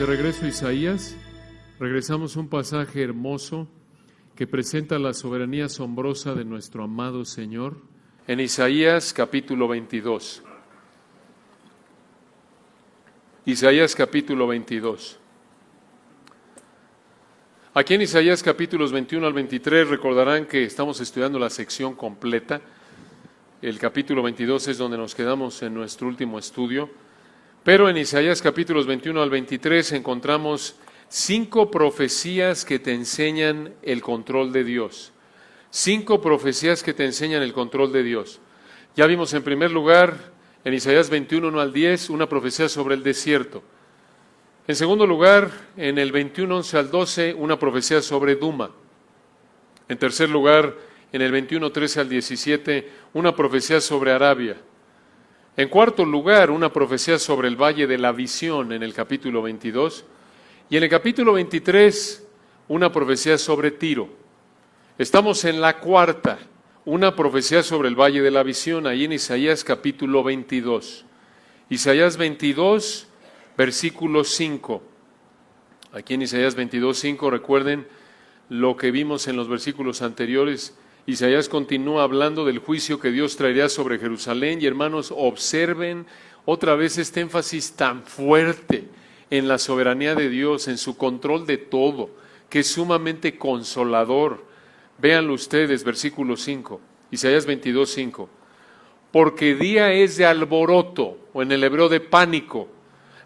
De regreso a Isaías, regresamos a un pasaje hermoso que presenta la soberanía asombrosa de nuestro amado Señor. En Isaías capítulo 22. Isaías capítulo 22. Aquí en Isaías capítulos 21 al 23 recordarán que estamos estudiando la sección completa. El capítulo 22 es donde nos quedamos en nuestro último estudio. Pero en Isaías capítulos 21 al 23 encontramos 5 profecías que te enseñan el control de Dios. 5 profecías que te enseñan el control de Dios. Ya vimos en primer lugar en Isaías 21, 1 al 10, una profecía sobre el desierto. En segundo lugar, en el 21, 11 al 12, una profecía sobre Duma. En tercer lugar, en el 21, 13 al 17, una profecía sobre Arabia. En cuarto lugar, una profecía sobre el Valle de la Visión en el capítulo 22. Y en el capítulo 23, una profecía sobre Tiro. Estamos en la cuarta, una profecía sobre el Valle de la Visión, ahí en Isaías capítulo 22. Isaías 22, versículo 5. Aquí en Isaías 22, 5, recuerden lo que vimos en los versículos anteriores. Isaías continúa hablando del juicio que Dios traería sobre Jerusalén y hermanos, observen otra vez este énfasis tan fuerte en la soberanía de Dios, en su control de todo, que es sumamente consolador. Véanlo ustedes, versículo 5, Isaías 22, 5. Porque día es de alboroto, o en el hebreo de pánico,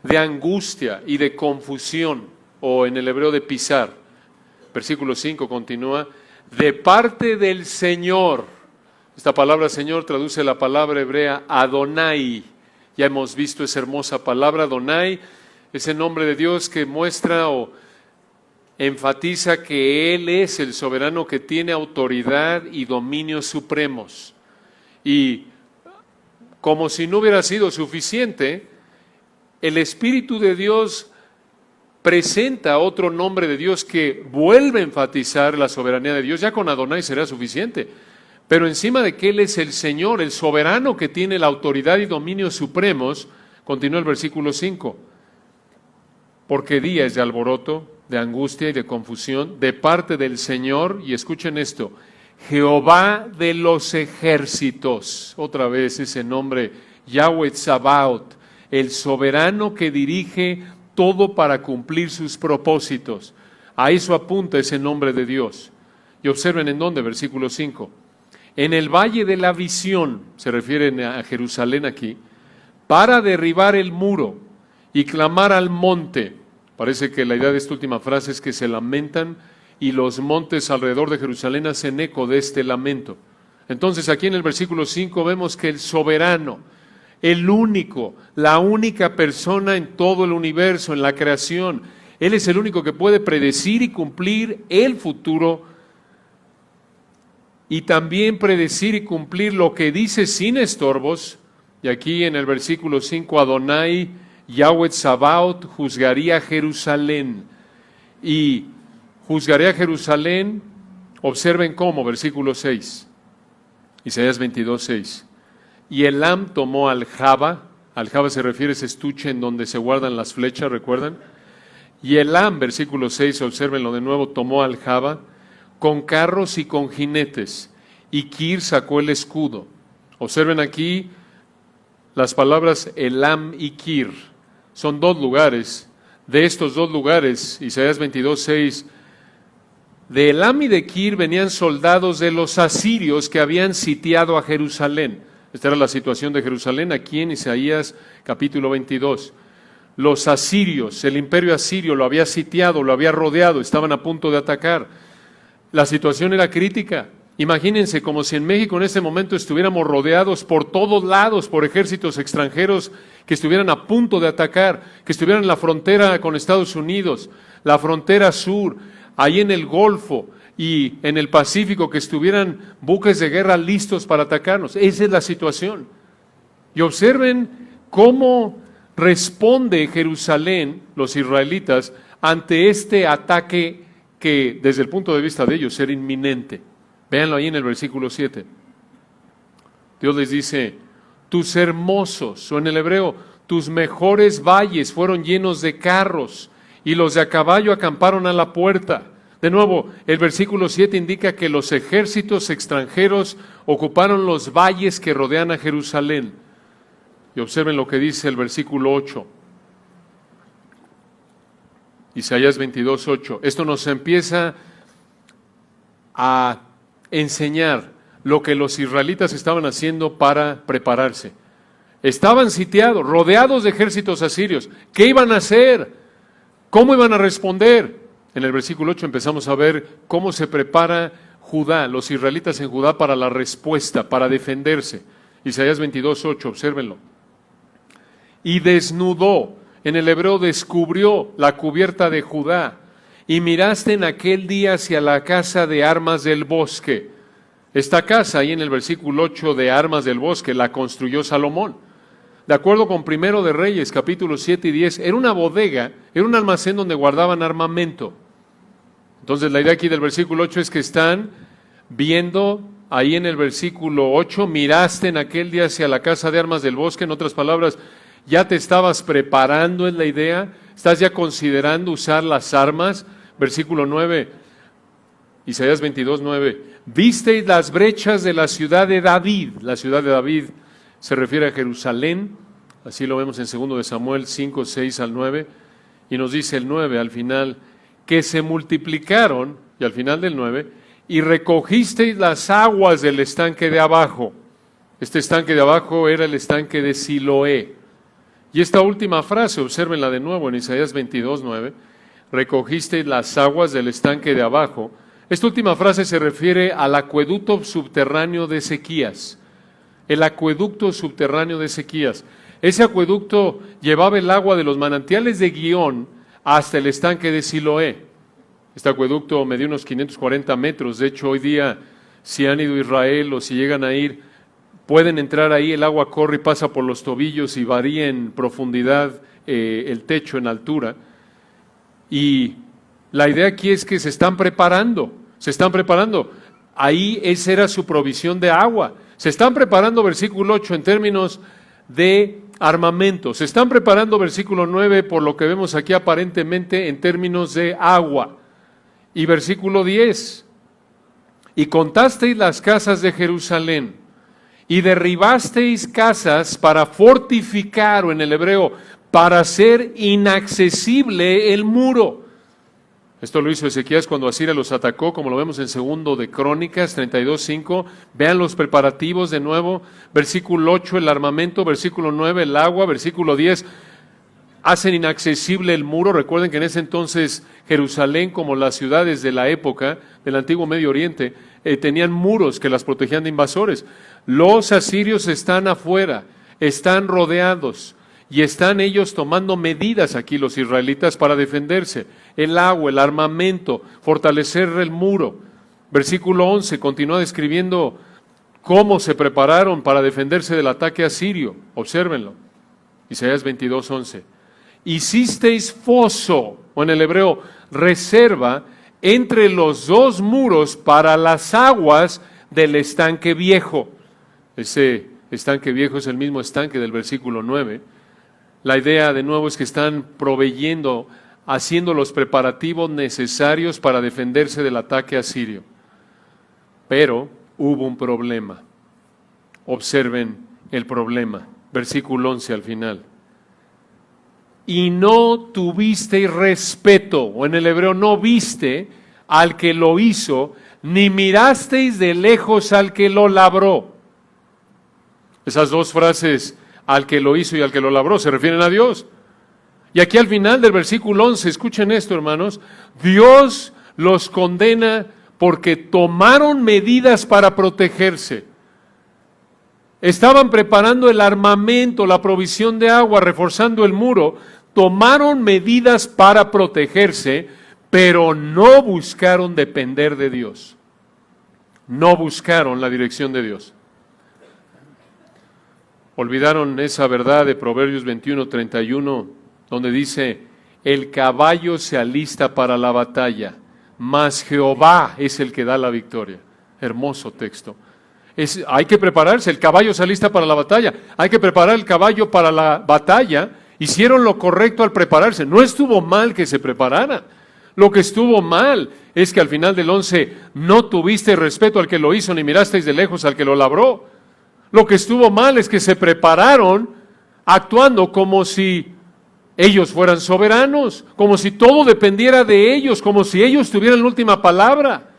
de angustia y de confusión, o en el hebreo de pisar. Versículo 5 continúa, de parte del Señor. Esta palabra Señor traduce la palabra hebrea Adonai. Ya hemos visto esa hermosa palabra Adonai, ese nombre de Dios que muestra o enfatiza que Él es el soberano que tiene autoridad y dominio supremos. Y como si no hubiera sido suficiente, el Espíritu de Dios presenta otro nombre de Dios que vuelve a enfatizar la soberanía de Dios. Ya con Adonai será suficiente. Pero encima de que Él es el Señor, el soberano que tiene la autoridad y dominio supremos, continúa el versículo 5. Porque día es de alboroto, de angustia y de confusión, de parte del Señor, y escuchen esto, Jehová de los ejércitos. Otra vez ese nombre, Yahweh Tsabaot, el soberano que dirige todo para cumplir sus propósitos. A eso apunta ese nombre de Dios. Y observen en dónde, versículo 5. En el Valle de la Visión, se refieren a Jerusalén aquí, para derribar el muro y clamar al monte. Parece que la idea de esta última frase es que se lamentan y los montes alrededor de Jerusalén hacen eco de este lamento. Entonces aquí en el versículo 5 vemos que el soberano, el único, la única persona en todo el universo, en la creación, Él es el único que puede predecir y cumplir el futuro y también predecir y cumplir lo que dice sin estorbos. Y aquí en el versículo 5, Adonai, Yahweh Tsabaot, juzgaría a Jerusalén. Y juzgaría a Jerusalén, observen cómo, versículo 6, Isaías 22, 6. Y Elam tomó aljaba se refiere a ese estuche en donde se guardan las flechas, ¿recuerdan? Y Elam, versículo 6, obsérvenlo de nuevo, tomó aljaba con carros y con jinetes, y Kir sacó el escudo. Observen aquí las palabras Elam y Kir, son 2 lugares. De estos 2 lugares, Isaías 22, 6, de Elam y de Kir venían soldados de los asirios que habían sitiado a Jerusalén. Esta era la situación de Jerusalén aquí en Isaías capítulo 22. Los asirios, el imperio asirio lo había sitiado, lo había rodeado, estaban a punto de atacar. La situación era crítica. Imagínense como si en México en este momento estuviéramos rodeados por todos lados por ejércitos extranjeros que estuvieran a punto de atacar, que estuvieran en la frontera con Estados Unidos, la frontera sur, ahí en el Golfo y en el Pacífico, que estuvieran buques de guerra listos para atacarnos. Esa es la situación. Y observen cómo responde Jerusalén, los israelitas, ante este ataque que desde el punto de vista de ellos era inminente. Véanlo ahí en el versículo 7. Dios les dice, tus hermosos, o en el hebreo, tus mejores valles fueron llenos de carros y los de a caballo acamparon a la puerta. De nuevo, el versículo 7 indica que los ejércitos extranjeros ocuparon los valles que rodean a Jerusalén. Y observen lo que dice el versículo 8. Isaías 22:8. Esto nos empieza a enseñar lo que los israelitas estaban haciendo para prepararse. Estaban sitiados, rodeados de ejércitos asirios. ¿Qué iban a hacer? ¿Cómo iban a responder? En el versículo 8 empezamos a ver cómo se prepara Judá, los israelitas en Judá, para la respuesta, para defenderse. Isaías 22:8, obsérvenlo. Y desnudó, en el hebreo descubrió la cubierta de Judá, y miraste en aquel día hacia la casa de armas del bosque. Esta casa, ahí en el versículo 8 de armas del bosque, la construyó Salomón. De acuerdo con Primero de Reyes, capítulos 7 y 10, era una bodega, era un almacén donde guardaban armamento. Entonces la idea aquí del versículo 8 es que están viendo ahí en el versículo 8, miraste en aquel día hacia la casa de armas del bosque, en otras palabras, ya te estabas preparando, es la idea, estás ya considerando usar las armas. Versículo 9, Isaías 22:9, visteis las brechas de la ciudad de David. La ciudad de David se refiere a Jerusalén, así lo vemos en 2 de Samuel 5, 6 al 9, y nos dice el 9 al final, que se multiplicaron, y al final del 9, y recogisteis las aguas del estanque de abajo. Este estanque de abajo era el estanque de Siloé. Y esta última frase, obsérvenla de nuevo en Isaías 22:9, recogisteis las aguas del estanque de abajo. Esta última frase se refiere al acueducto subterráneo de Ezequías. El acueducto subterráneo de Ezequías. Ese acueducto llevaba el agua de los manantiales de Gihón hasta el estanque de Siloé. Este acueducto medía unos 540 metros. De hecho, hoy día, si han ido a Israel o si llegan a ir, pueden entrar ahí, el agua corre y pasa por los tobillos y varía en profundidad el techo en altura. Y la idea aquí es que se están preparando. Ahí esa era su provisión de agua. Se están preparando, versículo 8, en términos de armamento. Se están preparando, versículo 9, por lo que vemos aquí aparentemente en términos de agua. Y versículo 10, y contasteis las casas de Jerusalén, y derribasteis casas para fortificar, o en el hebreo, para hacer inaccesible el muro. Esto lo hizo Ezequías cuando Asiria los atacó, como lo vemos en 2 de Crónicas 32:5. Vean los preparativos de nuevo. Versículo 8, el armamento. Versículo 9, el agua. Versículo 10, hacen inaccesible el muro. Recuerden que en ese entonces Jerusalén, como las ciudades de la época del antiguo Medio Oriente, tenían muros que las protegían de invasores. Los asirios están afuera, están rodeados. Y están ellos tomando medidas aquí, los israelitas, para defenderse. El agua, el armamento, fortalecer el muro. Versículo 11 continúa describiendo cómo se prepararon para defenderse del ataque asirio. Obsérvenlo. Isaías 22:11. Hicisteis foso, o en el hebreo, reserva, entre los dos muros para las aguas del estanque viejo. Ese estanque viejo es el mismo estanque del versículo 9. La idea de nuevo es que están proveyendo, haciendo los preparativos necesarios para defenderse del ataque asirio. Pero hubo un problema. Observen el problema. Versículo 11 al final. Y no tuvisteis respeto, o en el hebreo no viste al que lo hizo, ni mirasteis de lejos al que lo labró. Esas dos frases, al que lo hizo y al que lo labró, se refieren a Dios. Y aquí al final del versículo 11, escuchen esto, hermanos, Dios los condena porque tomaron medidas para protegerse. Estaban preparando el armamento, la provisión de agua, reforzando el muro, tomaron medidas para protegerse, pero no buscaron depender de Dios. No buscaron la dirección de Dios. Olvidaron esa verdad de Proverbios 21:31, donde dice, el caballo se alista para la batalla, mas Jehová es el que da la victoria. Hermoso texto. Hay que prepararse, el caballo se alista para la batalla, hay que preparar el caballo para la batalla, Hicieron lo correcto al prepararse. No estuvo mal que se prepararan. Lo que estuvo mal es que al final del 11 no tuviste respeto al que lo hizo, ni mirasteis de lejos al que lo labró. Lo que estuvo mal es que se prepararon actuando como si ellos fueran soberanos, como si todo dependiera de ellos, como si ellos tuvieran la última palabra.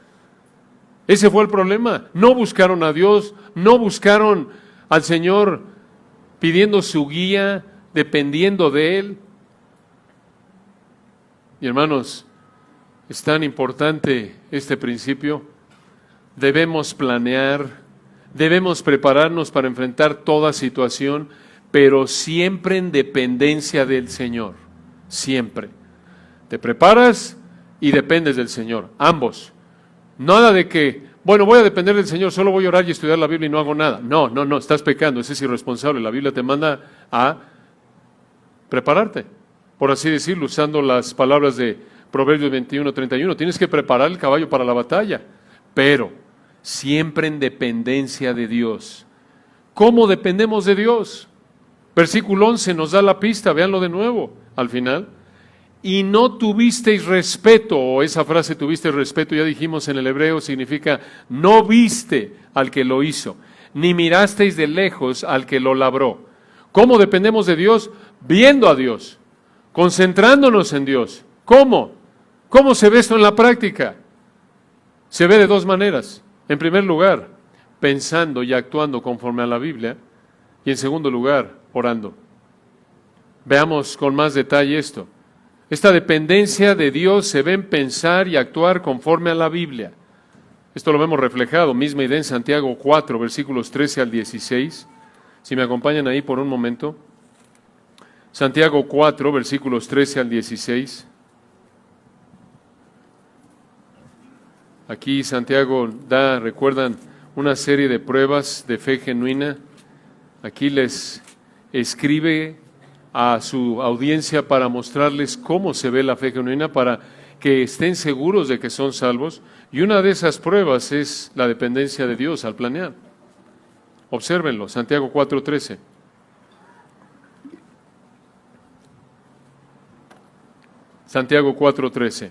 Ese fue el problema. No buscaron a Dios, no buscaron al Señor pidiendo su guía, dependiendo de Él. Y hermanos, es tan importante este principio. Debemos planear, debemos prepararnos para enfrentar toda situación, pero siempre en dependencia del Señor. Siempre. Te preparas y dependes del Señor, ambos. Nada de que, bueno, voy a depender del Señor, solo voy a orar y estudiar la Biblia y no hago nada. No, estás pecando, eso es irresponsable. La Biblia te manda a prepararte, por así decirlo, usando las palabras de Proverbios 21:31. Tienes que preparar el caballo para la batalla, pero siempre en dependencia de Dios. ¿Cómo dependemos de Dios? Versículo 11 nos da la pista, véanlo de nuevo, al final. Y no tuvisteis respeto, o esa frase tuviste respeto, ya dijimos en el hebreo, significa no viste al que lo hizo, ni mirasteis de lejos al que lo labró. ¿Cómo dependemos de Dios? Viendo a Dios, concentrándonos en Dios. ¿Cómo? ¿Cómo se ve esto en la práctica? Se ve de dos maneras. En primer lugar, pensando y actuando conforme a la Biblia, y en segundo lugar, orando. Veamos con más detalle esto. Esta dependencia de Dios se ve en pensar y actuar conforme a la Biblia. Esto lo vemos reflejado, misma idea en Santiago 4, versículos 13 al 16. Si me acompañan ahí por un momento. Santiago 4, versículos 13 al 16. Aquí Santiago da, recuerdan, una serie de pruebas de fe genuina. Aquí les escribe a su audiencia para mostrarles cómo se ve la fe genuina, para que estén seguros de que son salvos. Y una de esas pruebas es la dependencia de Dios al planear. Obsérvenlo, Santiago 4:13. Santiago 4:13.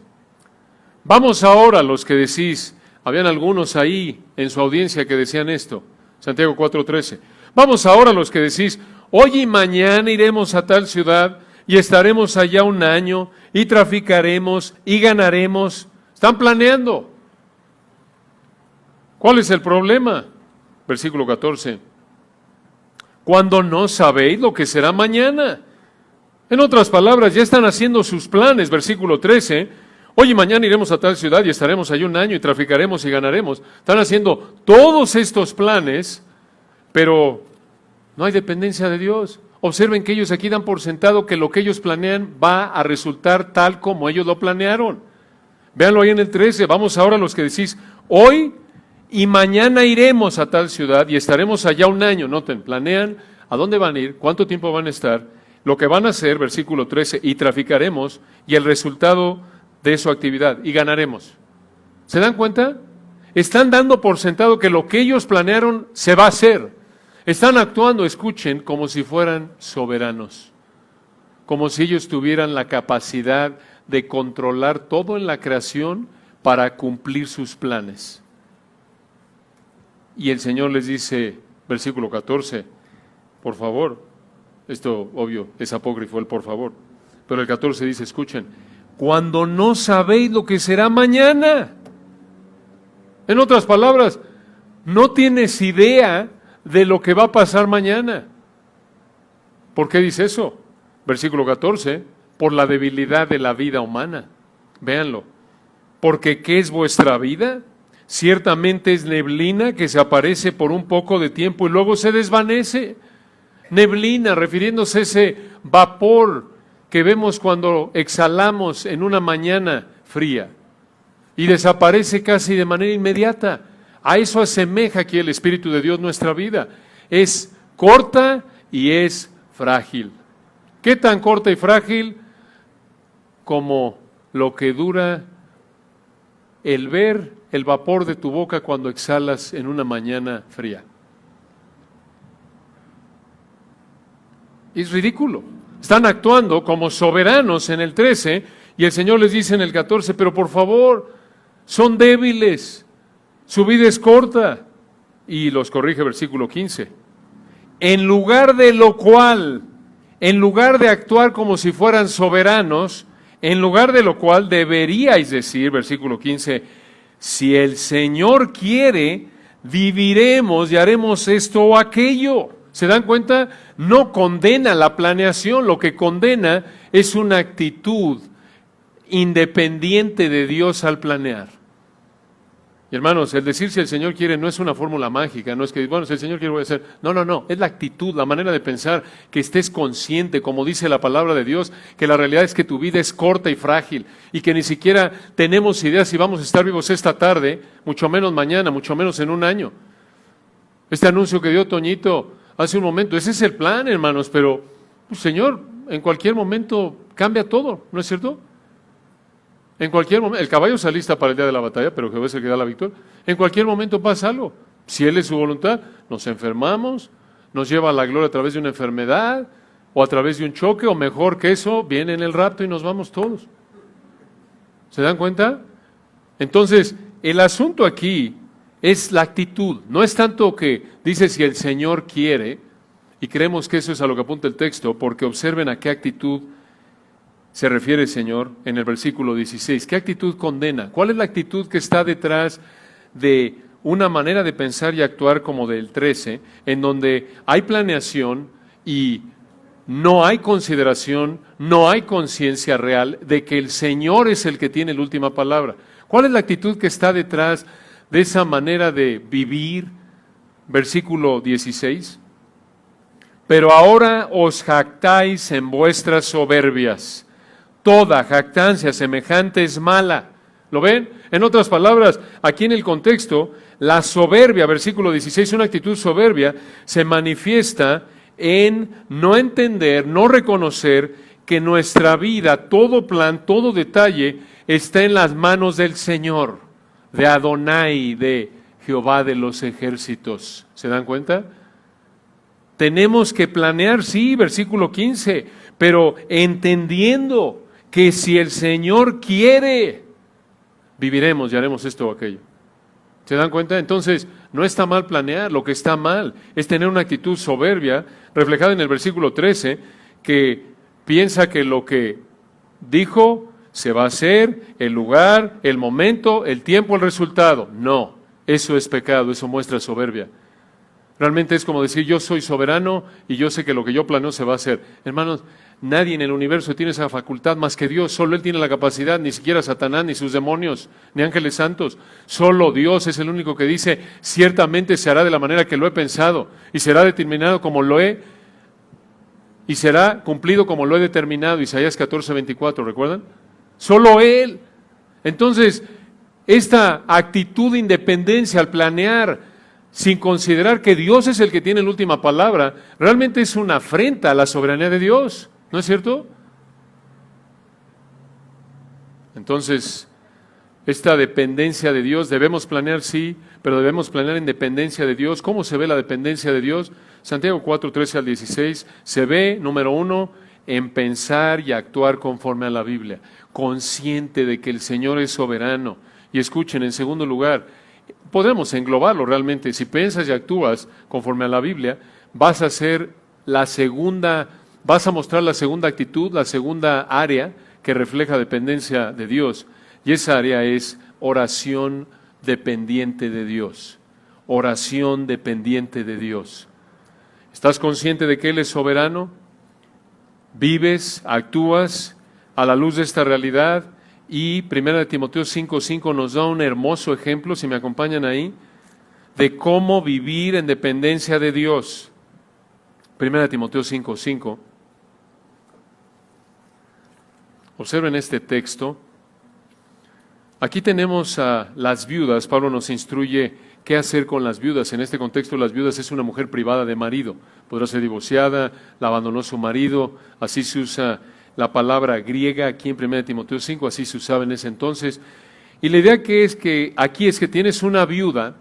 Vamos ahora los que decís, habían algunos ahí en su audiencia que decían esto, Santiago 4:13. Vamos ahora los que decís, hoy y mañana iremos a tal ciudad y estaremos allá un año y traficaremos y ganaremos. Están planeando. ¿Cuál es el problema? Versículo 14. Cuando no sabéis lo que será mañana. En otras palabras, ya están haciendo sus planes. Versículo 13. Hoy y mañana iremos a tal ciudad y estaremos allí un año y traficaremos y ganaremos. Están haciendo todos estos planes, pero no hay dependencia de Dios. Observen que ellos aquí dan por sentado que lo que ellos planean va a resultar tal como ellos lo planearon. Véanlo ahí en el 13. Vamos ahora a los que decís, hoy y mañana iremos a tal ciudad y estaremos allá un año. Noten, planean a dónde van a ir, cuánto tiempo van a estar, lo que van a hacer, versículo 13, y traficaremos, y el resultado de su actividad, y ganaremos. ¿Se dan cuenta? Están dando por sentado que lo que ellos planearon se va a hacer. Están actuando, escuchen, como si fueran soberanos, como si ellos tuvieran la capacidad de controlar todo en la creación para cumplir sus planes. Y el Señor les dice, versículo 14, por favor, esto obvio es apócrifo el por favor, pero el 14 dice, escuchen, cuando no sabéis lo que será mañana. En otras palabras, no tienes idea de lo que va a pasar mañana. ¿Por qué dice eso? Versículo 14, por la debilidad de la vida humana. Véanlo. Porque ¿qué es vuestra vida? Ciertamente es neblina que se aparece por un poco de tiempo y luego se desvanece. Neblina, refiriéndose a ese vapor que vemos cuando exhalamos en una mañana fría y desaparece casi de manera inmediata. A eso asemeja aquí el Espíritu de Dios nuestra vida. Es corta y es frágil. ¿Qué tan corta y frágil? Como lo que dura el ver el vapor de tu boca cuando exhalas en una mañana fría. Es ridículo. Están actuando como soberanos en el 13 y el Señor les dice en el 14, pero por favor, son débiles, su vida es corta. Y los corrige versículo 15. En lugar de lo cual, en lugar de actuar como si fueran soberanos, en lugar de lo cual deberíais decir, versículo 15, si el Señor quiere, viviremos y haremos esto o aquello. ¿Se dan cuenta? No condena la planeación, lo que condena es una actitud independiente de Dios al planear. Y hermanos, el decir si el Señor quiere no es una fórmula mágica, no es que, bueno, si el Señor quiere voy a hacer. No, es la actitud, la manera de pensar, que estés consciente, como dice la palabra de Dios, que la realidad es que tu vida es corta y frágil y que ni siquiera tenemos idea si vamos a estar vivos esta tarde, mucho menos mañana, mucho menos en un año. Este anuncio que dio Toñito hace un momento, ese es el plan, hermanos, pero pues, Señor, en cualquier momento cambia todo, ¿no es cierto? En cualquier momento, el caballo se alista para el día de la batalla, pero Jehová es el que da la victoria. En cualquier momento pasa algo. Si Él es su voluntad, nos enfermamos, nos lleva a la gloria a través de una enfermedad, o a través de un choque, o mejor que eso, viene en el rapto y nos vamos todos. ¿Se dan cuenta? Entonces, el asunto aquí es la actitud. No es tanto que dice si el Señor quiere, y creemos que eso es a lo que apunta el texto, porque observen a qué actitud se refiere el Señor en el versículo 16. ¿Qué actitud condena? ¿Cuál es la actitud que está detrás de una manera de pensar y actuar como del 13, en donde hay planeación y no hay consideración, no hay conciencia real de que el Señor es el que tiene la última palabra? ¿Cuál es la actitud que está detrás de esa manera de vivir? Versículo 16. Pero ahora os jactáis en vuestras soberbias. Toda jactancia semejante es mala. ¿Lo ven? En otras palabras, aquí en el contexto, la soberbia, versículo 16, una actitud soberbia, se manifiesta en no entender, no reconocer que nuestra vida, todo plan, todo detalle, está en las manos del Señor, de Adonai, de Jehová de los ejércitos. ¿Se dan cuenta? Tenemos que planear, sí, versículo 15, pero entendiendo que si el Señor quiere, viviremos y haremos esto o aquello. ¿Se dan cuenta? Entonces, no está mal planear, lo que está mal es tener una actitud soberbia, reflejada en el versículo 13, que piensa que lo que dijo se va a hacer, el lugar, el momento, el tiempo, el resultado. No, eso es pecado, eso muestra soberbia. Realmente es como decir, yo soy soberano y yo sé que lo que yo planeo se va a hacer. Hermanos, nadie en el universo tiene esa facultad más que Dios. Solo Él tiene la capacidad, ni siquiera Satanás, ni sus demonios, ni ángeles santos. Solo Dios es el único que dice, ciertamente se hará de la manera que lo he pensado y será determinado como lo he, y será cumplido como lo he determinado. Isaías 14:24, ¿recuerdan? Solo Él. Entonces, esta actitud de independencia al planear, sin considerar que Dios es el que tiene la última palabra, realmente es una afrenta a la soberanía de Dios, ¿no es cierto? Entonces, esta dependencia de Dios, debemos planear, sí, pero debemos planear en dependencia de Dios. ¿Cómo se ve la dependencia de Dios? Santiago 4:13 al 16, se ve, número 1, en pensar y actuar conforme a la Biblia, consciente de que el Señor es soberano. Y escuchen, en segundo lugar, podemos englobarlo realmente. Si piensas y actúas conforme a la Biblia, vas a mostrar la segunda actitud, la segunda área que refleja dependencia de Dios. Y esa área es oración dependiente de Dios. Oración dependiente de Dios. ¿Estás consciente de que Él es soberano? ¿Vives, actúas a la luz de esta realidad? Y 1 Timoteo 5:5 nos da un hermoso ejemplo, si me acompañan ahí, de cómo vivir en dependencia de Dios. 1 Timoteo 5:5. Observen este texto. Aquí tenemos a las viudas. Pablo nos instruye qué hacer con las viudas. En este contexto, las viudas es una mujer privada de marido. Podrá ser divorciada, la abandonó su marido, así se usa la palabra griega aquí en 1 Timoteo 5, así se usaba en ese entonces. Y la idea aquí es que tienes una viuda,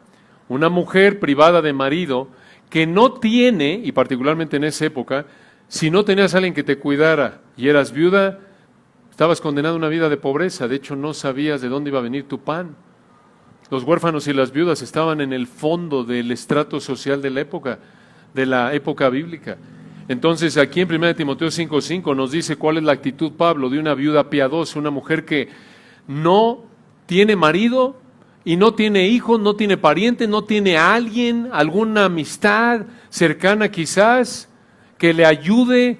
una mujer privada de marido, que no tiene, y particularmente en esa época, Si no tenías a alguien que te cuidara y eras viuda, estabas condenado a una vida de pobreza. De hecho, no sabías de dónde iba a venir tu pan. Los huérfanos y las viudas estaban en el fondo del estrato social de la época bíblica. Entonces, aquí en 1 Timoteo 5:5 nos dice cuál es la actitud, Pablo, de una viuda piadosa, una mujer que no tiene marido y no tiene hijos, no tiene pariente, no tiene a alguien, alguna amistad cercana quizás, que le ayude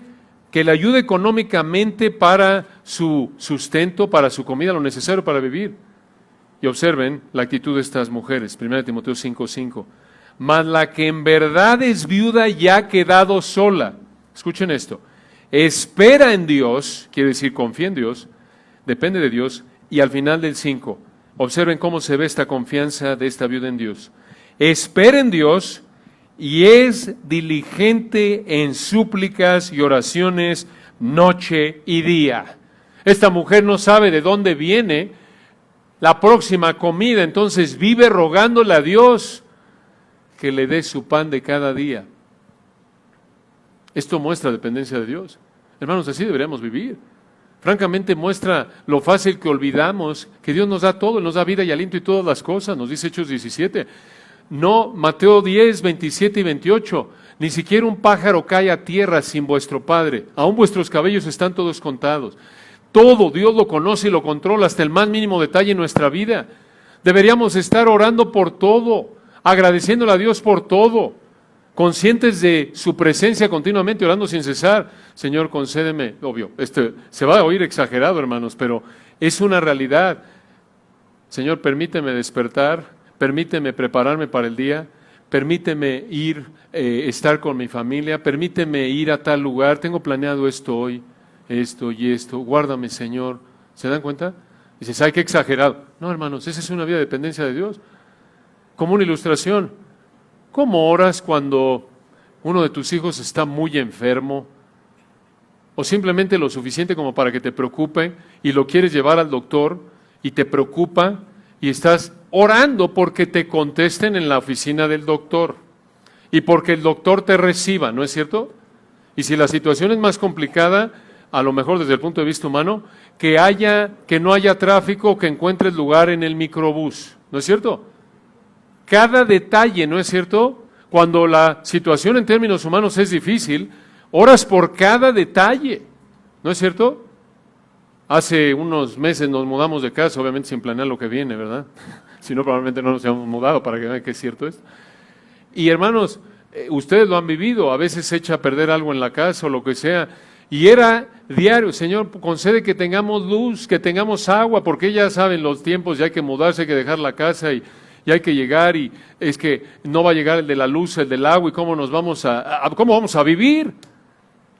económicamente para su sustento, para su comida, lo necesario para vivir. Y observen la actitud de estas mujeres, 1 Timoteo 5:5. Mas la que en verdad es viuda y ha quedado sola, escuchen esto, espera en Dios, quiere decir confía en Dios, depende de Dios, y al final del 5, observen cómo se ve esta confianza de esta viuda en Dios. Espera en Dios y es diligente en súplicas y oraciones noche y día. Esta mujer no sabe de dónde viene la próxima comida, entonces vive rogándole a Dios que le dé su pan de cada día. Esto muestra dependencia de Dios. Hermanos, así deberíamos vivir. Francamente muestra lo fácil que olvidamos que Dios nos da todo, Él nos da vida y aliento y todas las cosas, nos dice Hechos 17. No, Mateo 10, 27 y 28, ni siquiera un pájaro cae a tierra sin vuestro Padre, aún vuestros cabellos están todos contados. Todo Dios lo conoce y lo controla hasta el más mínimo detalle en nuestra vida. Deberíamos estar orando por todo, agradeciéndole a Dios por todo, conscientes de su presencia continuamente, orando sin cesar. Señor, concédeme, obvio, se va a oír exagerado, hermanos, pero es una realidad. Señor, permíteme despertar, permíteme prepararme para el día, permíteme ir, estar con mi familia, permíteme ir a tal lugar, tengo planeado esto hoy, esto y esto, guárdame, Señor. ¿Se dan cuenta? Dices, ay, qué exagerado. No, hermanos, esa es una vida de dependencia de Dios. Como una ilustración, ¿cómo oras cuando uno de tus hijos está muy enfermo? O simplemente lo suficiente como para que te preocupe y lo quieres llevar al doctor y te preocupa y estás orando porque te contesten en la oficina del doctor y porque el doctor te reciba, ¿no es cierto? Y si la situación es más complicada, a lo mejor desde el punto de vista humano, que no haya tráfico, que encuentres lugar en el microbús, ¿no es cierto? Cada detalle, ¿no es cierto? Cuando la situación en términos humanos es difícil, oras por cada detalle, ¿no es cierto? Hace unos meses nos mudamos de casa, obviamente sin planear lo que viene, ¿verdad? Si no, probablemente no nos habíamos mudado para que vean que es cierto esto. Y hermanos, ustedes lo han vivido, a veces se echa a perder algo en la casa o lo que sea, y era diario, Señor, concede que tengamos luz, que tengamos agua, porque ya saben los tiempos, ya hay que mudarse, hay que dejar la casa y hay que llegar, y es que no va a llegar el de la luz, el del agua, y cómo vamos a vivir.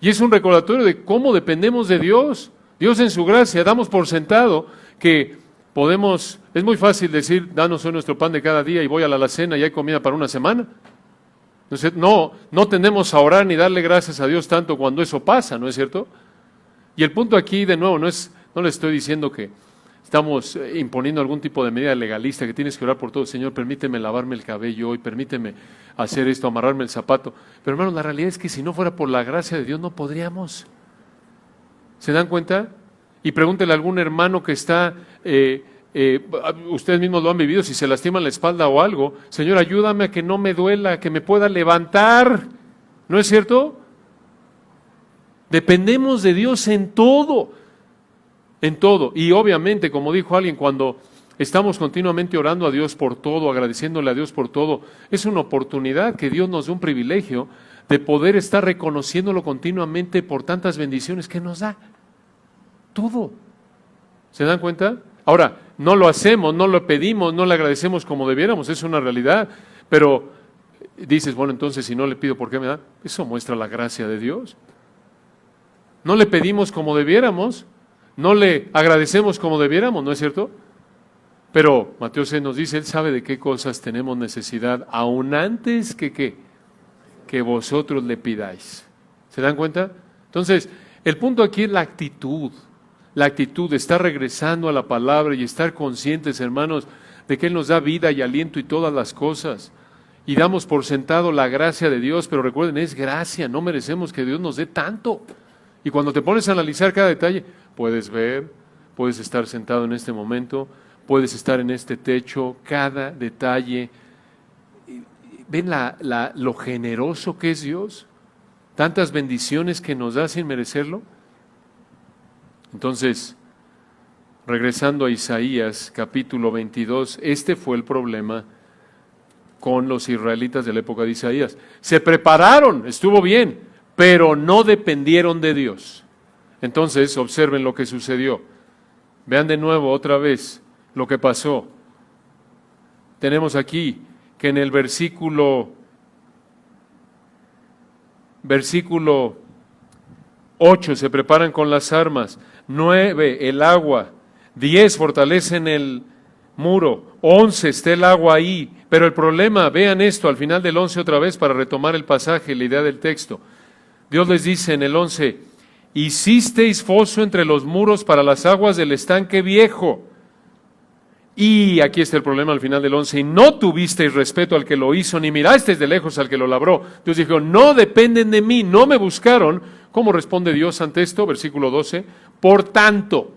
Y es un recordatorio de cómo dependemos de Dios. Dios en su gracia, damos por sentado que podemos, es muy fácil decir, danos hoy nuestro pan de cada día y voy a la alacena y hay comida para una semana. Entonces, no tendemos a orar ni darle gracias a Dios tanto cuando eso pasa, ¿no es cierto? Y el punto aquí, de nuevo, no le estoy diciendo que estamos imponiendo algún tipo de medida legalista, que tienes que orar por todo. Señor, permíteme lavarme el cabello hoy, permíteme hacer esto, amarrarme el zapato. Pero hermanos, la realidad es que si no fuera por la gracia de Dios no podríamos. ¿Se dan cuenta? Y pregúntele a algún hermano que está, ustedes mismos lo han vivido, si se lastiman la espalda o algo, Señor, ayúdame a que no me duela, que me pueda levantar. ¿No es cierto? Dependemos de Dios en todo. En todo. Y obviamente, como dijo alguien, cuando estamos continuamente orando a Dios por todo, agradeciéndole a Dios por todo, es una oportunidad que Dios nos da, un privilegio de poder estar reconociéndolo continuamente por tantas bendiciones que nos da. Todo. ¿Se dan cuenta? Ahora, no lo hacemos, no lo pedimos, no le agradecemos como debiéramos, es una realidad. Pero dices, bueno, entonces si no le pido, ¿por qué me da? Eso muestra la gracia de Dios. No le pedimos como debiéramos, no le agradecemos como debiéramos, ¿no es cierto? Pero Mateo 6 nos dice, Él sabe de qué cosas tenemos necesidad, aún antes que vosotros le pidáis. ¿Se dan cuenta? Entonces, el punto aquí es la actitud de estar regresando a la palabra y estar conscientes, hermanos, de que Él nos da vida y aliento y todas las cosas. y damos por sentado la gracia de Dios, pero recuerden, es gracia, no merecemos que Dios nos dé tanto. Y cuando te pones a analizar cada detalle, puedes ver, puedes estar sentado en este momento, puedes estar en este techo, cada detalle. ¿Ven lo generoso que es Dios? Tantas bendiciones que nos da sin merecerlo. Entonces, regresando a Isaías capítulo 22, este fue el problema con los israelitas de la época de Isaías. Se prepararon, estuvo bien, pero no dependieron de Dios. Entonces, observen lo que sucedió. Vean de nuevo otra vez lo que pasó. Tenemos aquí que en el versículo 8 se preparan con las armas, 9 el agua, 10 fortalecen el muro, 11 está el agua ahí, pero el problema, vean esto al final del 11 otra vez para retomar el pasaje, la idea del texto. Dios les dice en el 11, hicisteis foso entre los muros para las aguas del estanque viejo. Y aquí está el problema al final del 11, y no tuvisteis respeto al que lo hizo, ni mirasteis de lejos al que lo labró. Dios dijo, no dependen de mí, no me buscaron. ¿Cómo responde Dios ante esto? Versículo 12, por tanto,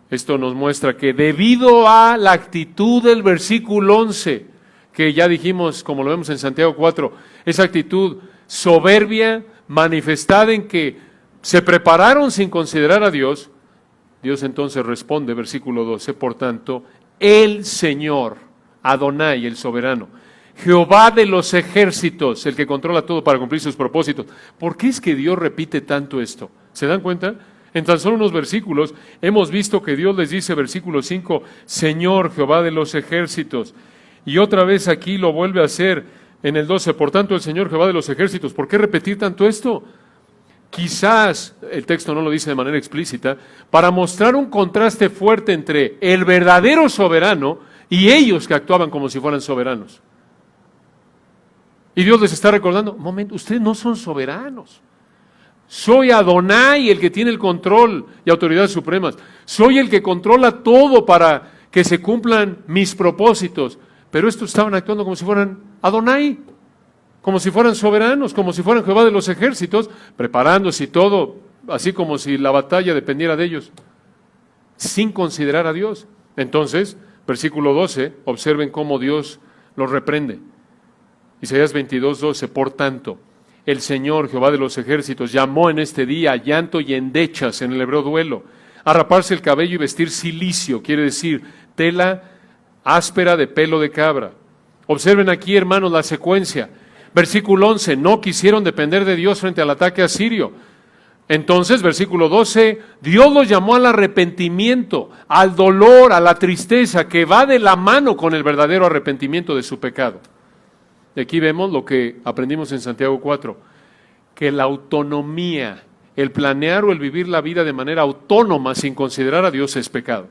esto nos muestra que debido a la actitud del versículo 11, que ya dijimos, como lo vemos en Santiago 4, esa actitud soberbia, manifestada en que se prepararon sin considerar a Dios, Dios entonces responde, versículo 12, por tanto, el Señor, Adonai, el soberano, Jehová de los ejércitos, el que controla todo para cumplir sus propósitos. ¿Por qué es que Dios repite tanto esto? ¿Se dan cuenta? En tan solo unos versículos hemos visto que Dios les dice, versículo 5, Señor, Jehová de los ejércitos. Y otra vez aquí lo vuelve a hacer en el 12, por tanto, el Señor, Jehová de los ejércitos. ¿Por qué repetir tanto esto? Quizás, el texto no lo dice de manera explícita, para mostrar un contraste fuerte entre el verdadero soberano y ellos que actuaban como si fueran soberanos. Y Dios les está recordando, un momento, ustedes no son soberanos. Soy Adonai el que tiene el control y autoridades supremas. Soy el que controla todo para que se cumplan mis propósitos. Pero estos estaban actuando como si fueran Adonai, como si fueran soberanos, como si fueran Jehová de los ejércitos, preparándose y todo, así como si la batalla dependiera de ellos, sin considerar a Dios. Entonces, versículo 12, observen cómo Dios los reprende. Isaías 22, 12, por tanto, el Señor, Jehová de los ejércitos, llamó en este día a llanto y endechas, en el hebreo duelo, a raparse el cabello y vestir cilicio, quiere decir tela áspera de pelo de cabra. Observen aquí, hermanos, la secuencia. Versículo 11, no quisieron depender de Dios frente al ataque asirio. Entonces, versículo 12, Dios los llamó al arrepentimiento, al dolor, a la tristeza, que va de la mano con el verdadero arrepentimiento de su pecado. Y aquí vemos lo que aprendimos en Santiago 4, que la autonomía, el planear o el vivir la vida de manera autónoma sin considerar a Dios es pecado.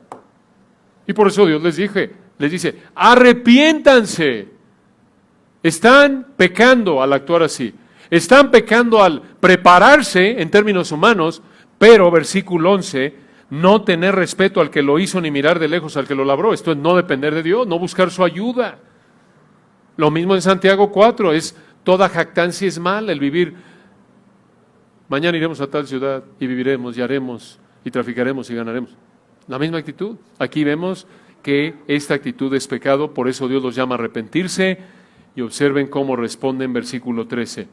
Y por eso Dios les dice, arrepiéntanse. Están pecando al actuar así. Están pecando al prepararse en términos humanos, pero versículo 11, no tener respeto al que lo hizo ni mirar de lejos al que lo labró. Esto es no depender de Dios, no buscar su ayuda. Lo mismo en Santiago 4, es toda jactancia es mal, el vivir, mañana iremos a tal ciudad y viviremos y haremos y traficaremos y ganaremos. La misma actitud. Aquí vemos que esta actitud es pecado, por eso Dios los llama a arrepentirse. Y observen cómo responde en versículo 13.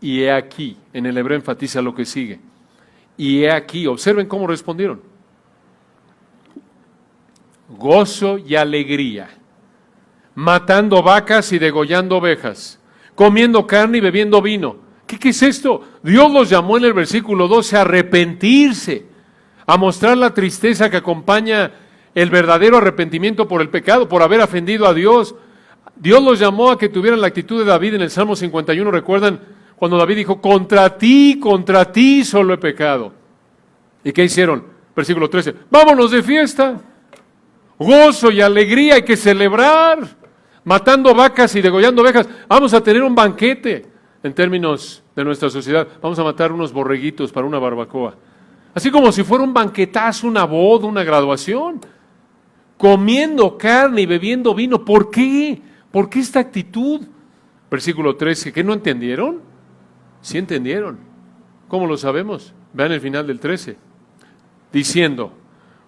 Y he aquí, en el hebreo enfatiza lo que sigue. Y he aquí, observen cómo respondieron. Gozo y alegría, matando vacas y degollando ovejas, comiendo carne y bebiendo vino. ¿Qué es esto? Dios los llamó en el versículo 12 a arrepentirse, a mostrar la tristeza que acompaña el verdadero arrepentimiento por el pecado, por haber ofendido a Dios. Dios los llamó a que tuvieran la actitud de David en el Salmo 51, ¿recuerdan? Cuando David dijo, contra ti solo he pecado. ¿Y qué hicieron? Versículo 13, vámonos de fiesta, gozo y alegría, hay que celebrar, matando vacas y degollando ovejas, vamos a tener un banquete, en términos de nuestra sociedad, vamos a matar unos borreguitos para una barbacoa, así como si fuera un banquetazo, una boda, una graduación, comiendo carne y bebiendo vino. ¿Por qué? ¿Por qué esta actitud? Versículo 13, ¿qué no entendieron? Sí entendieron. ¿Cómo lo sabemos? Vean el final del 13. Diciendo,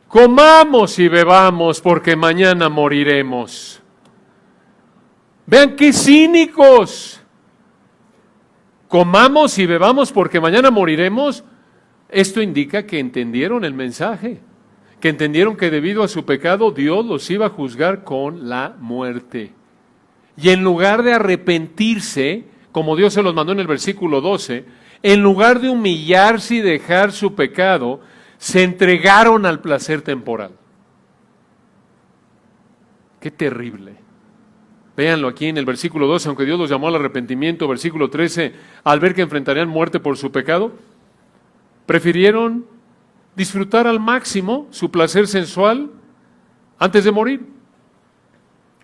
comamos y bebamos porque mañana moriremos. Vean qué cínicos. Comamos y bebamos porque mañana moriremos. Esto indica que entendieron el mensaje, que entendieron que debido a su pecado Dios los iba a juzgar con la muerte. Y en lugar de arrepentirse, como Dios se los mandó en el versículo 12, en lugar de humillarse y dejar su pecado, se entregaron al placer temporal. Qué terrible. Véanlo aquí en el versículo 12, aunque Dios los llamó al arrepentimiento. Versículo 13, al ver que enfrentarían muerte por su pecado, prefirieron disfrutar al máximo su placer sensual antes de morir.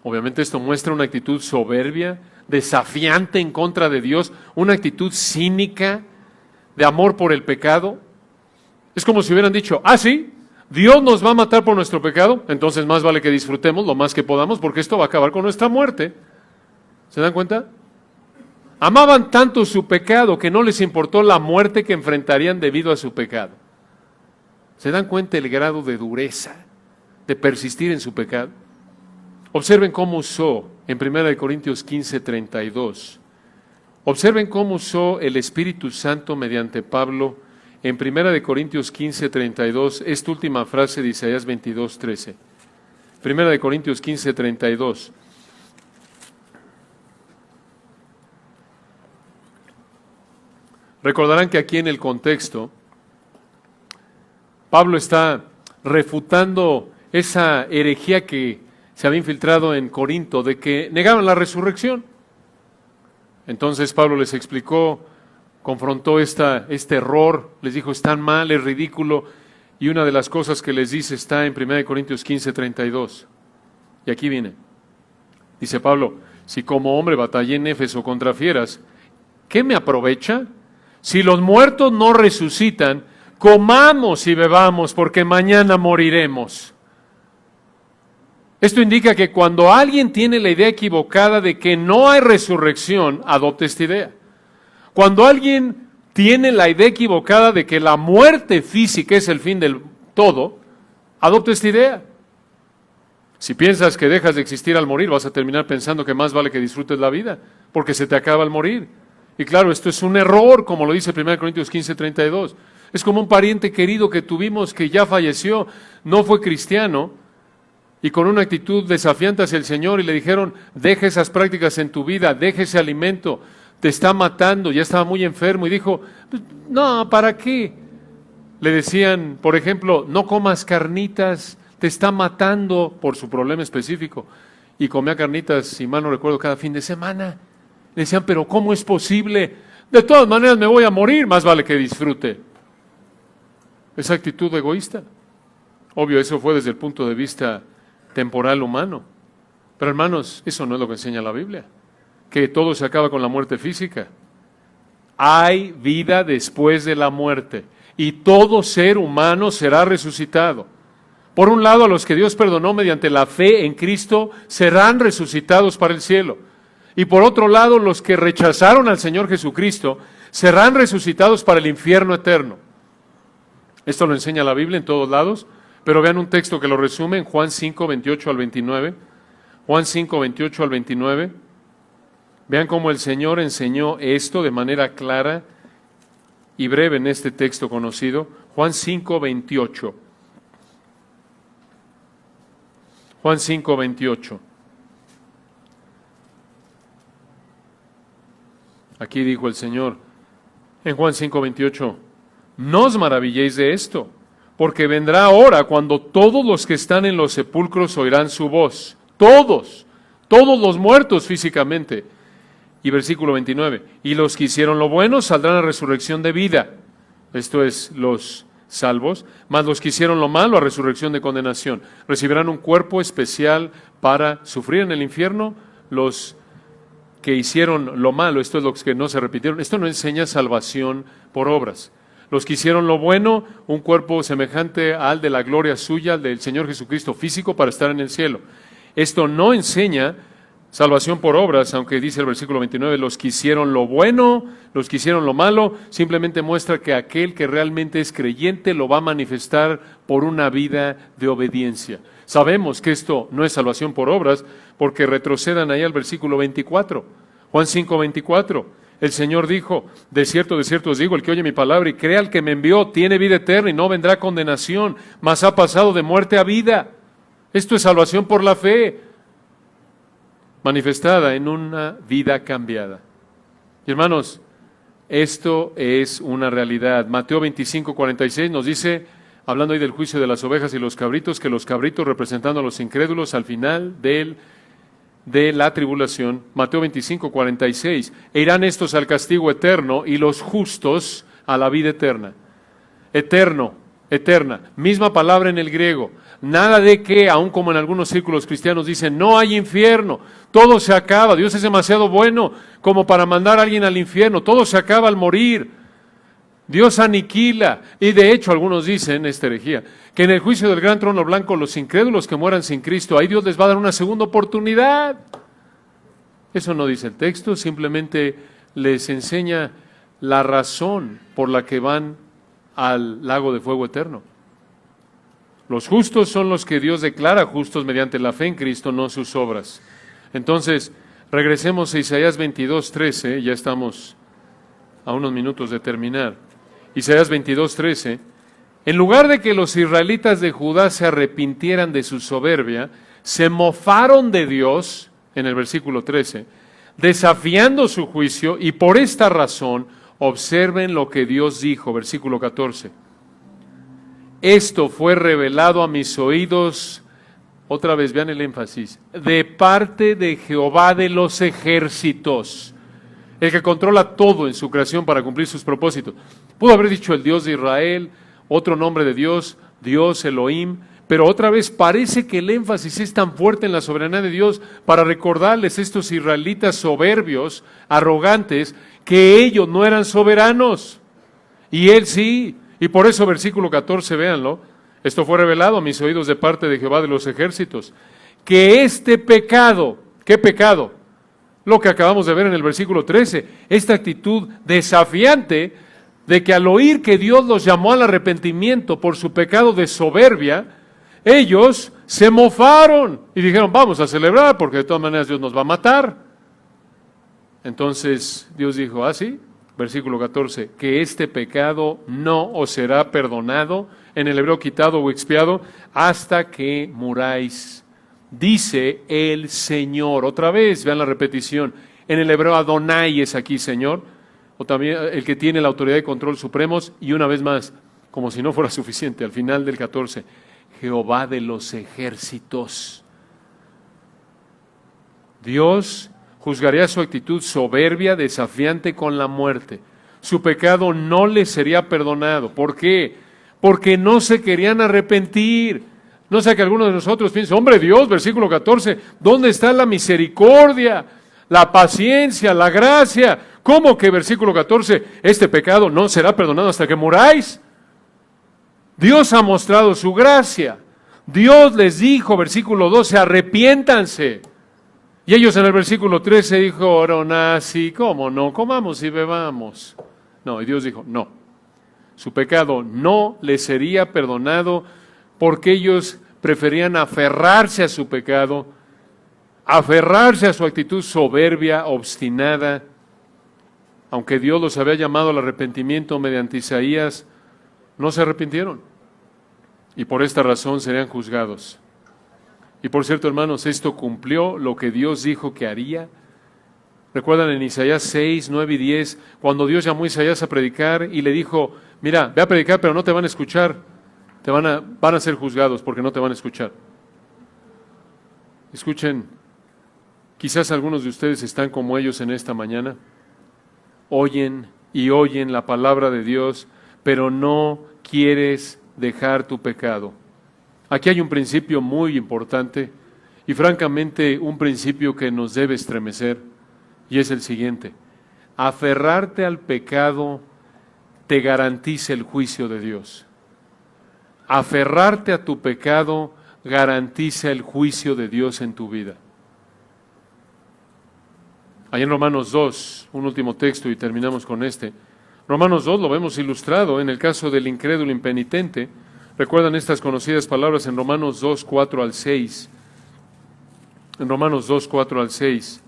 Obviamente esto muestra una actitud soberbia, desafiante en contra de Dios, una actitud cínica de amor por el pecado. Es como si hubieran dicho, sí, Dios nos va a matar por nuestro pecado, entonces más vale que disfrutemos lo más que podamos porque esto va a acabar con nuestra muerte. ¿Se dan cuenta? Amaban tanto su pecado que no les importó la muerte que enfrentarían debido a su pecado. ¿Se dan cuenta el grado de dureza, de persistir en su pecado? Observen cómo usó en 1 Corintios 15:32. Observen cómo usó el Espíritu Santo mediante Pablo en 1 Corintios 15:32, esta última frase de Isaías 22:13. 1 Corintios 15:32. Recordarán que aquí en el contexto, Pablo está refutando esa herejía que se había infiltrado en Corinto de que negaban la resurrección. Entonces Pablo les explicó, confrontó este error, les dijo, están mal, es ridículo, y una de las cosas que les dice está en 1 Corintios 15:32. Y aquí viene. Dice Pablo, si como hombre batallé en Éfeso contra fieras, ¿qué me aprovecha? Si los muertos no resucitan, comamos y bebamos, porque mañana moriremos. Esto indica que cuando alguien tiene la idea equivocada de que no hay resurrección, adopta esta idea. Cuando alguien tiene la idea equivocada de que la muerte física es el fin del todo, adopta esta idea. Si piensas que dejas de existir al morir, vas a terminar pensando que más vale que disfrutes la vida, porque se te acaba al morir. Y claro, esto es un error, como lo dice 1 Corintios 15:32. Es como un pariente querido que tuvimos que ya falleció, no fue cristiano, y con una actitud desafiante hacia el Señor, y le dijeron, deja esas prácticas en tu vida, deja ese alimento, te está matando, ya estaba muy enfermo, y dijo, no, ¿para qué? Le decían, por ejemplo, no comas carnitas, te está matando por su problema específico, y comía carnitas, si mal no recuerdo, cada fin de semana. Le decían, pero ¿cómo es posible? De todas maneras me voy a morir, más vale que disfrute. Esa actitud egoísta. Obvio, eso fue desde el punto de vista temporal humano. Pero hermanos, eso no es lo que enseña la Biblia. Que todo se acaba con la muerte física. Hay vida después de la muerte. Y todo ser humano será resucitado. Por un lado, a los que Dios perdonó mediante la fe en Cristo serán resucitados para el cielo. Y por otro lado, los que rechazaron al Señor Jesucristo serán resucitados para el infierno eterno. Esto lo enseña la Biblia en todos lados, pero vean un texto que lo resume en Juan 5:28 al 29. Juan 5:28 al 29. Vean cómo el Señor enseñó esto de manera clara y breve en este texto conocido. Juan 5:28. Juan 5:28. Aquí dijo el Señor en Juan 5:28, no os maravilléis de esto, porque vendrá hora cuando todos los que están en los sepulcros oirán su voz. Todos los muertos físicamente. Y versículo 29, y los que hicieron lo bueno saldrán a resurrección de vida. Esto es los salvos, mas los que hicieron lo malo a resurrección de condenación. Recibirán un cuerpo especial para sufrir en el infierno. Los que hicieron lo malo, esto es lo que no se repitieron. Esto no enseña salvación por obras. Los que hicieron lo bueno, un cuerpo semejante al de la gloria suya, al del Señor Jesucristo físico, para estar en el cielo. Esto no enseña salvación por obras, aunque dice el versículo 29, los que hicieron lo bueno, los que hicieron lo malo, simplemente muestra que aquel que realmente es creyente lo va a manifestar por una vida de obediencia. Sabemos que esto no es salvación por obras, porque retrocedan ahí al versículo 24, Juan 5:24. El Señor dijo, de cierto os digo, el que oye mi palabra y crea al que me envió, tiene vida eterna y no vendrá condenación, mas ha pasado de muerte a vida. Esto es salvación por la fe, manifestada en una vida cambiada. Y hermanos, esto es una realidad. Mateo 25:46 nos dice, hablando ahí del juicio de las ovejas y los cabritos, que los cabritos representando a los incrédulos al final de la tribulación, Mateo 25:46, e irán estos al castigo eterno y los justos a la vida eterna. Eterno, eterna, misma palabra en el griego. Nada de que, aun como en algunos círculos cristianos dicen, no hay infierno, todo se acaba, Dios es demasiado bueno como para mandar a alguien al infierno, todo se acaba al morir, Dios aniquila. Y de hecho algunos dicen, esta herejía, que en el juicio del gran trono blanco los incrédulos que mueran sin Cristo, ahí Dios les va a dar una segunda oportunidad. Eso no dice el texto, simplemente les enseña la razón por la que van al lago de fuego eterno. Los justos son los que Dios declara justos mediante la fe en Cristo, no sus obras. Entonces, regresemos a Isaías 22:13, ya estamos a unos minutos de terminar. Isaías 22:13, en lugar de que los israelitas de Judá se arrepintieran de su soberbia, se mofaron de Dios, en el versículo 13, desafiando su juicio, y por esta razón observen lo que Dios dijo, versículo 14. Esto fue revelado a mis oídos, otra vez vean el énfasis, de parte de Jehová de los ejércitos, el que controla todo en su creación para cumplir sus propósitos. Pudo haber dicho el Dios de Israel, otro nombre de Dios, Dios Elohim, pero otra vez parece que el énfasis es tan fuerte en la soberanía de Dios para recordarles a estos israelitas soberbios, arrogantes, que ellos no eran soberanos, y Él sí. Y por eso versículo 14, véanlo, esto fue revelado a mis oídos de parte de Jehová de los ejércitos, que este pecado, ¿qué pecado? Lo que acabamos de ver en el versículo 13, esta actitud desafiante de que al oír que Dios los llamó al arrepentimiento por su pecado de soberbia, ellos se mofaron y dijeron, vamos a celebrar porque de todas maneras Dios nos va a matar. Entonces Dios dijo, sí, versículo 14, que este pecado no os será perdonado, en el hebreo quitado o expiado, hasta que muráis, dice el Señor. Otra vez, vean la repetición, en el hebreo Adonai es aquí Señor, o también el que tiene la autoridad y control supremos, y una vez más, como si no fuera suficiente, al final del 14, Jehová de los ejércitos. Dios juzgaría su actitud soberbia, desafiante con la muerte. Su pecado no le sería perdonado. ¿Por qué? Porque no se querían arrepentir. No sea que alguno de nosotros piense, hombre Dios, versículo 14, ¿dónde está la misericordia, la paciencia, la gracia? ¿Cómo que versículo 14, este pecado no será perdonado hasta que muráis? Dios ha mostrado su gracia. Dios les dijo, versículo 12, arrepiéntanse. Y ellos en el versículo 13 dijeron, sí, ¿cómo no? Comamos y bebamos. No, y Dios dijo, no. Su pecado no les sería perdonado porque ellos preferían aferrarse a su pecado, aferrarse a su actitud soberbia, obstinada. Aunque Dios los había llamado al arrepentimiento mediante Isaías, no se arrepintieron. Y por esta razón serían juzgados. Y por cierto, hermanos, esto cumplió lo que Dios dijo que haría. Recuerdan en Isaías 6, 9 y 10, cuando Dios llamó a Isaías a predicar y le dijo, mira, ve a predicar, pero no te van a escuchar. Van a ser juzgados porque no te van a escuchar. Escuchen, quizás algunos de ustedes están como ellos en esta mañana. Oyen y oyen la palabra de Dios, pero no quieres dejar tu pecado. Aquí hay un principio muy importante y francamente un principio que nos debe estremecer y es el siguiente. Aferrarte al pecado te garantiza el juicio de Dios. Aferrarte a tu pecado garantiza el juicio de Dios en tu vida. Ahí en Romanos 2, un último texto y terminamos con este. Romanos 2 lo vemos ilustrado en el caso del incrédulo impenitente. ¿Recuerdan estas conocidas palabras en Romanos 2, 4 al 6? En Romanos 2, 4 al 6,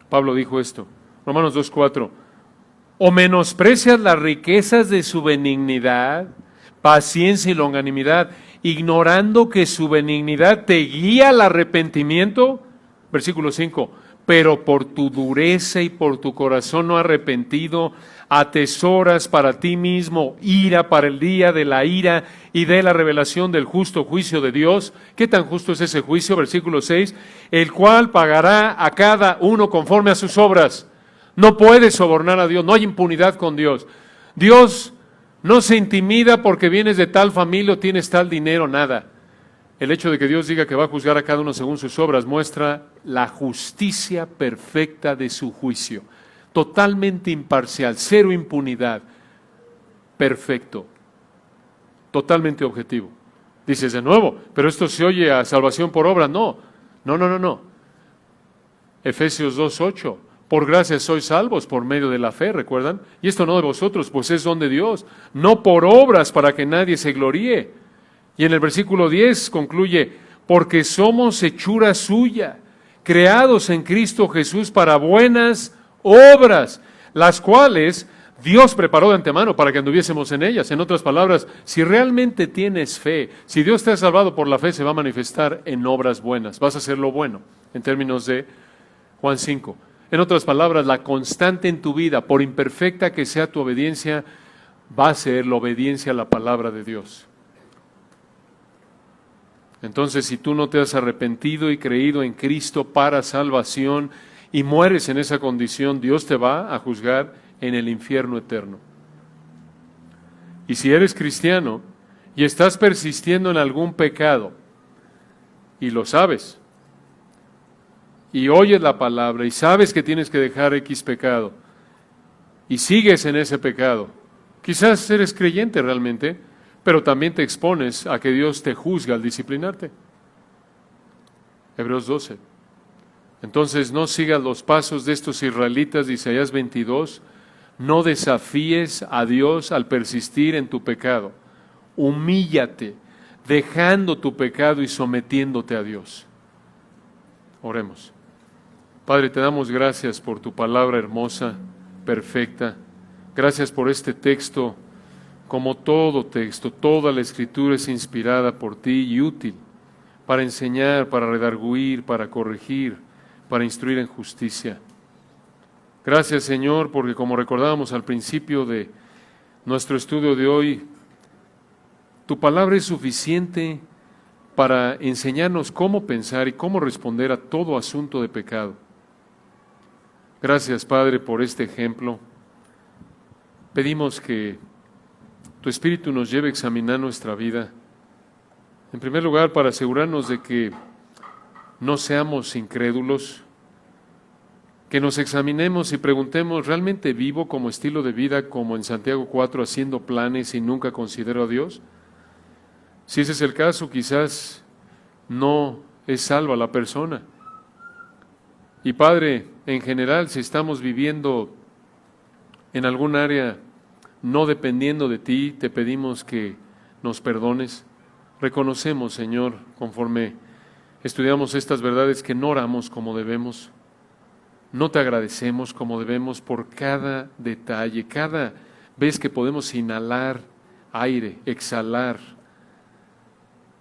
Pablo dijo esto. Romanos 2, 4. ¿O menosprecias las riquezas de su benignidad, paciencia y longanimidad, ignorando que su benignidad te guía al arrepentimiento? Versículo 5. Pero por tu dureza y por tu corazón no arrepentido, atesoras para ti mismo ira para el día de la ira y de la revelación del justo juicio de Dios. ¿Qué tan justo es ese juicio? Versículo 6. El cual pagará a cada uno conforme a sus obras. No puedes sobornar a Dios, no hay impunidad con Dios. Dios no se intimida porque vienes de tal familia o tienes tal dinero, nada. El hecho de que Dios diga que va a juzgar a cada uno según sus obras muestra la justicia perfecta de su juicio. Totalmente imparcial, cero impunidad, perfecto, totalmente objetivo. Dices de nuevo, pero esto se oye a salvación por obra. No. Efesios 2:8. Por gracia sois salvos por medio de la fe, ¿recuerdan? Y esto no de vosotros, pues es don de Dios, no por obras para que nadie se gloríe. Y en el versículo 10 concluye, porque somos hechura suya, creados en Cristo Jesús para buenas obras, las cuales Dios preparó de antemano para que anduviésemos en ellas. En otras palabras, si realmente tienes fe, si Dios te ha salvado por la fe, se va a manifestar en obras buenas. Vas a hacer lo bueno, en términos de Juan 5. En otras palabras, la constante en tu vida, por imperfecta que sea tu obediencia, va a ser la obediencia a la palabra de Dios. Entonces, si tú no te has arrepentido y creído en Cristo para salvación y mueres en esa condición, Dios te va a juzgar en el infierno eterno. Y si eres cristiano y estás persistiendo en algún pecado, y lo sabes, y oyes la palabra y sabes que tienes que dejar X pecado y sigues en ese pecado, quizás eres creyente realmente, pero también te expones a que Dios te juzgue al disciplinarte. Hebreos 12. Entonces no sigas los pasos de estos israelitas de Isaías 22, no desafíes a Dios al persistir en tu pecado, humíllate, dejando tu pecado y sometiéndote a Dios. Oremos. Padre, te damos gracias por tu palabra hermosa, perfecta. Gracias por este texto, como todo texto, toda la Escritura es inspirada por ti y útil para enseñar, para redarguir, para corregir, para instruir en justicia. Gracias, Señor, porque como recordábamos al principio de nuestro estudio de hoy, tu palabra es suficiente para enseñarnos cómo pensar y cómo responder a todo asunto de pecado. Gracias, Padre, por este ejemplo. Pedimos que tu Espíritu nos lleve a examinar nuestra vida. En primer lugar, para asegurarnos de que no seamos incrédulos, que nos examinemos y preguntemos, ¿realmente vivo como estilo de vida, como en Santiago 4, haciendo planes y nunca considero a Dios? Si ese es el caso, quizás no es salva la persona. Y Padre, en general, si estamos viviendo en algún área no dependiendo de ti, te pedimos que nos perdones. Reconocemos, Señor, conforme estudiamos estas verdades, que no oramos como debemos, no te agradecemos como debemos por cada detalle, cada vez que podemos inhalar aire, exhalar.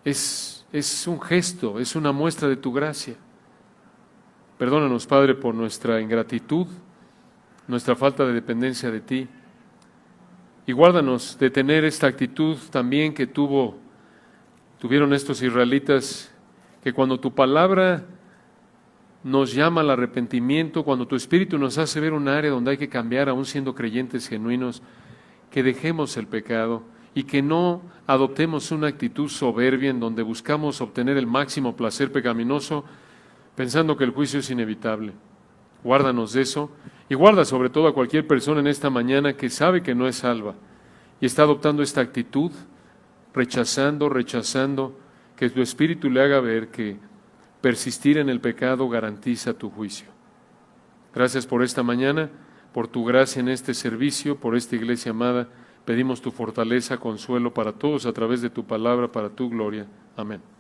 Es un gesto, es una muestra de tu gracia. Perdónanos, Padre, por nuestra ingratitud, nuestra falta de dependencia de ti. Y guárdanos de tener esta actitud también que tuvieron estos israelitas, que cuando tu palabra nos llama al arrepentimiento, cuando tu Espíritu nos hace ver un área donde hay que cambiar, aún siendo creyentes genuinos, que dejemos el pecado y que no adoptemos una actitud soberbia en donde buscamos obtener el máximo placer pecaminoso, pensando que el juicio es inevitable. Guárdanos de eso Y guarda sobre todo a cualquier persona en esta mañana que sabe que no es salva y está adoptando esta actitud, rechazando, que tu espíritu le haga ver que persistir en el pecado garantiza tu juicio. Gracias por esta mañana, por tu gracia en este servicio, por esta iglesia amada. Pedimos tu fortaleza, consuelo para todos a través de tu palabra, para tu gloria. Amén.